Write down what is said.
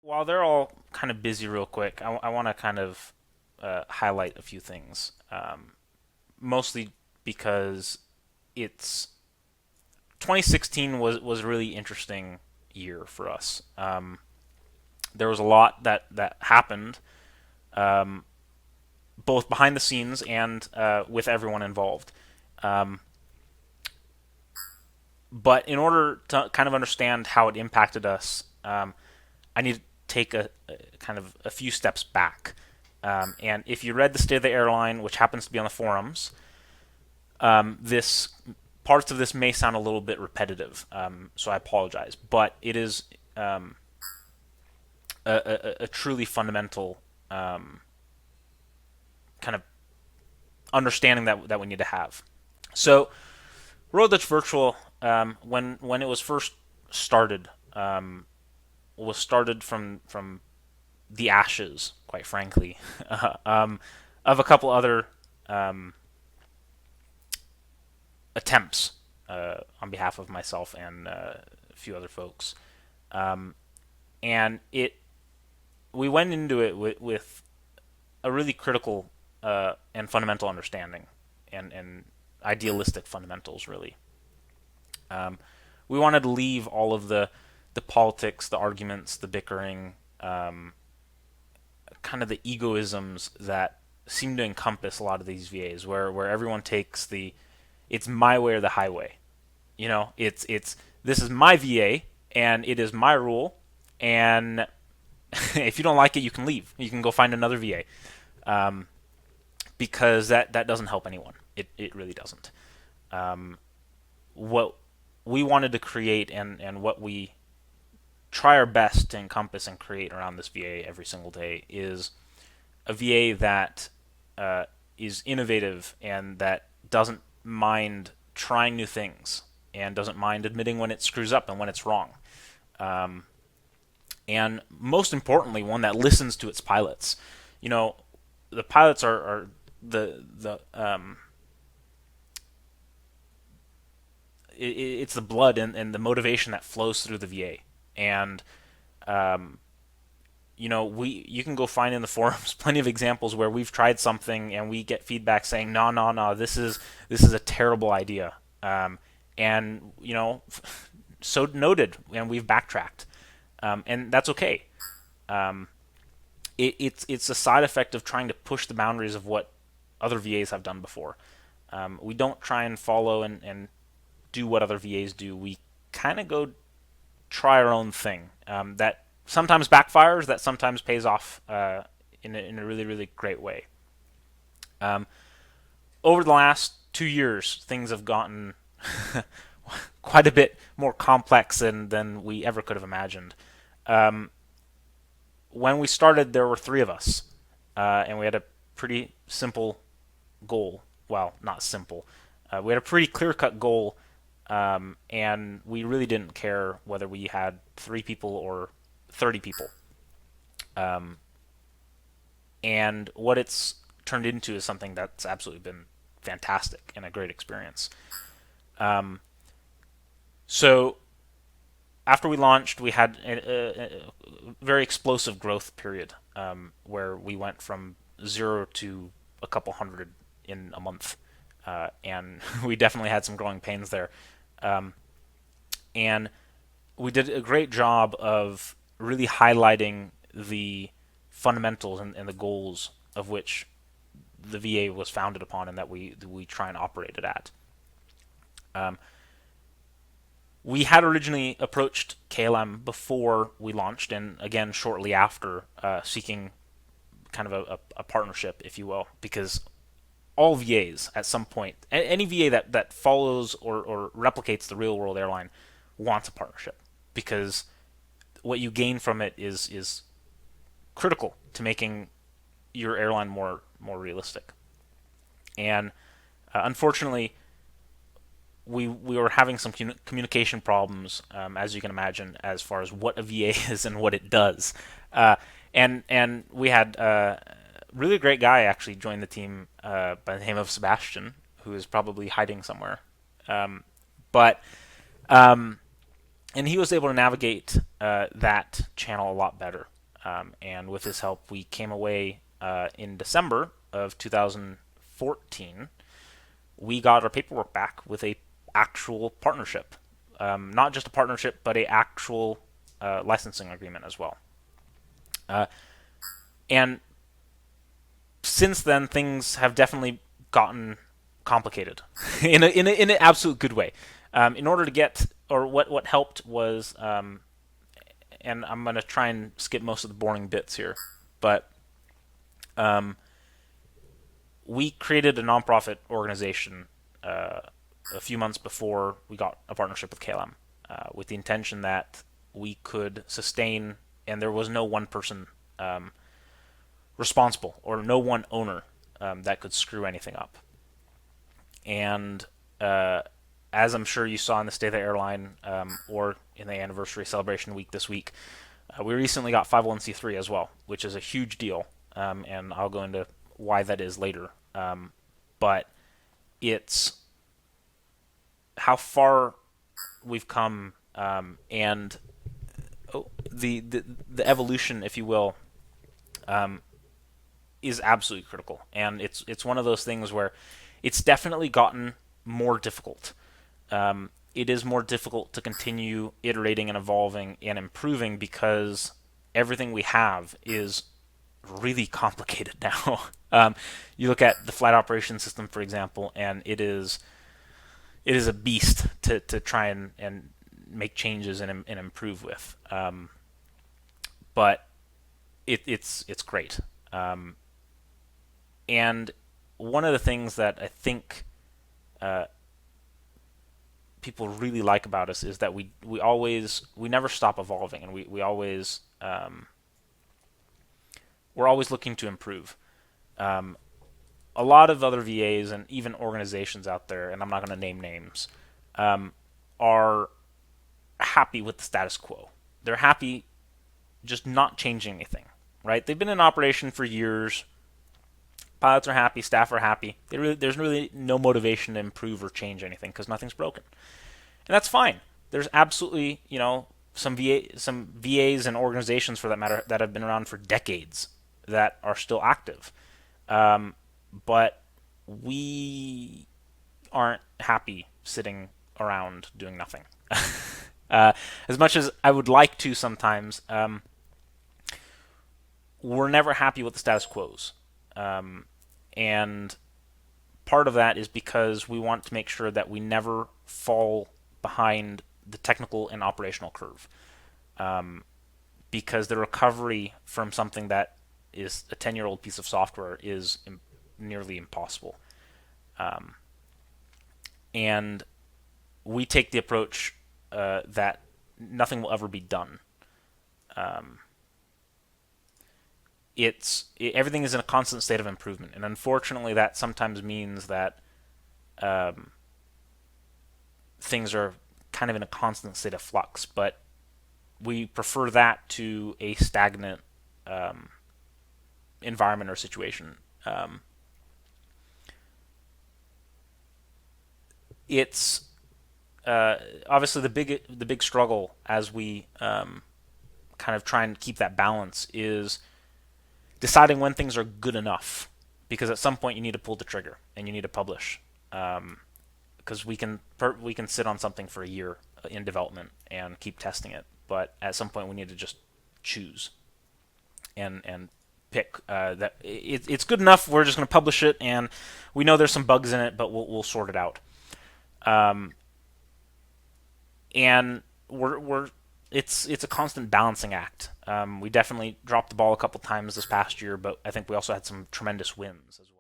while they're all kind of busy real quick, I want to kind of highlight a few things. Mostly because it's 2016 was a really interesting year for us. There was a lot that happened, um, both behind the scenes and with everyone involved. Um, but in order to kind of understand how it impacted us, I need to take a kind of a few steps back. And if you read the State of the Airline, which happens to be on the forums, this parts of this may sound a little bit repetitive, so I apologize. But it is a truly fundamental kind of understanding that we need to have. So, Royal Dutch Virtual, when it was first started, was started from the ashes, quite frankly, of a couple other um, attempts on behalf of myself and a few other folks. Um, and we went into it with a really critical and fundamental understanding and idealistic fundamentals, really. Um, we wanted to leave all of the politics, the arguments, the bickering, kind of the egoisms that seem to encompass a lot of these VAs, where everyone takes the it's my way or the highway. It's this is my VA and it is my rule, and if you don't like it, you can leave. You can go find another VA, because that doesn't help anyone. It really doesn't. What we wanted to create and what we try our best to encompass and create around this VA every single day is a VA that is innovative and that doesn't mind trying new things and doesn't mind admitting when it screws up and when it's wrong. Um, and most importantly, one that listens to its pilots. You know, the pilots are the it's the blood and the motivation that flows through the VA. And um, you can go find in the forums plenty of examples where we've tried something and we get feedback saying no, no, no, this is a terrible idea. And so noted, and we've backtracked, and that's okay. Um, it's a side effect of trying to push the boundaries of what other VAs have done before. We don't try and follow and do what other VAs do. We kind of go try our own thing. That sometimes backfires, that sometimes pays off in a really, really great way. Um, Over the last 2 years, things have gotten quite a bit more complex than we ever could have imagined. Um, when we started, there were three of us, and we had a pretty simple goal. Well, not simple. We had a pretty clear cut goal, and we really didn't care whether we had 3 people or 30 people. Um, and what it's turned into is something that's absolutely been fantastic and a great experience. Um, so after we launched, we had a very explosive growth period, where we went from zero to a couple hundred in a month, and we definitely had some growing pains there. Um, and we did a great job of really highlighting the fundamentals and the goals of which the VA was founded upon and that we try and operate it at. Um, we had originally approached KLM before we launched, and again shortly after, seeking kind of a partnership, if you will, because all VAs at some point, any VA that follows or replicates the real world airline wants a partnership, because what you gain from it is critical to making your airline more realistic. And unfortunately, we were having some communication problems, as you can imagine, as far as what a VA is and what it does. And we had a really great guy actually join the team, by the name of Sebastian, who is probably hiding somewhere. But um, and he was able to navigate that channel a lot better. And with his help, we came away in December of 2014. We got our paperwork back with a actual partnership, not just a partnership, but a actual licensing agreement as well. Uh, and since then, things have definitely gotten complicated in an absolute good way. In order to get, or what helped was, and I'm gonna try and skip most of the boring bits here, but um, we created a nonprofit organization a few months before we got a partnership with KLM, with the intention that we could sustain, and there was no one person responsible or no one owner that could screw anything up. And as I'm sure you saw in the State of the Airline or in the anniversary celebration week this week, we recently got 501c3 as well, which is a huge deal, and I'll go into why that is later. But it's how far we've come, and the evolution, if you will, is absolutely critical. And it's one of those things where it's definitely gotten more difficult. It is more difficult to continue iterating and evolving and improving because everything we have is really complicated now. You look at the flight operation system, for example, and it is a beast to try and make changes and improve with. But it's great. And one of the things that I think people really like about us is that we never stop evolving, and we always we're always looking to improve. A lot of other VAs and even organizations out there, and I'm not going to name names, are happy with the status quo. They're happy just not changing anything, right? They've been in operation for years. Pilots are happy, staff are happy. There's really no motivation to improve or change anything because nothing's broken, and that's fine. There's absolutely, some VAs and organizations for that matter that have been around for decades that are still active, but we aren't happy sitting around doing nothing. As much as I would like to sometimes, we're never happy with the status quos. And part of that is because we want to make sure that we never fall behind the technical and operational curve. Because the recovery from something that is a 10-year-old piece of software is nearly impossible. And we take the approach that nothing will ever be done. Everything is in a constant state of improvement, and unfortunately, that sometimes means that things are kind of in a constant state of flux. But we prefer that to a stagnant environment or situation. It's obviously the big struggle as we kind of try and keep that balance is deciding when things are good enough, because at some point you need to pull the trigger and you need to publish, because we can sit on something for a year in development and keep testing it, but at some point we need to just choose and pick that it's good enough. We're just going to publish it, and we know there's some bugs in it, but we'll sort it out. And it's a constant balancing act. We definitely dropped the ball a couple times this past year, but I think we also had some tremendous wins as well.